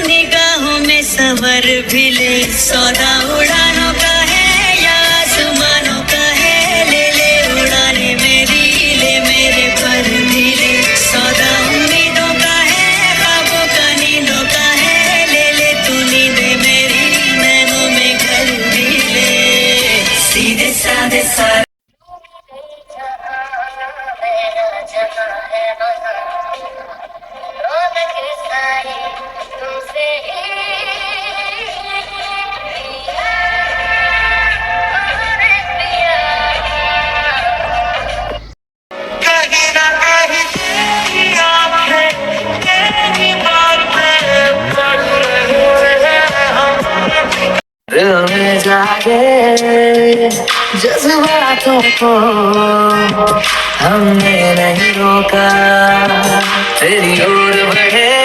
निगाहों में संवर भी ले, सौदा उड़ानों का है या आसमानों का है, ले ले उड़ाने मेरी, ले मेरे पर भी ले, सौदा उम्मीदों का है, ख्वाबों का नींदों का है, ले ले तू नींदे मेरी, नैनों में घर भी ले, सीधे साधे सारे दिल में जागे जज्बातों को हमने नहीं रोका, तेरी ओर बढ़े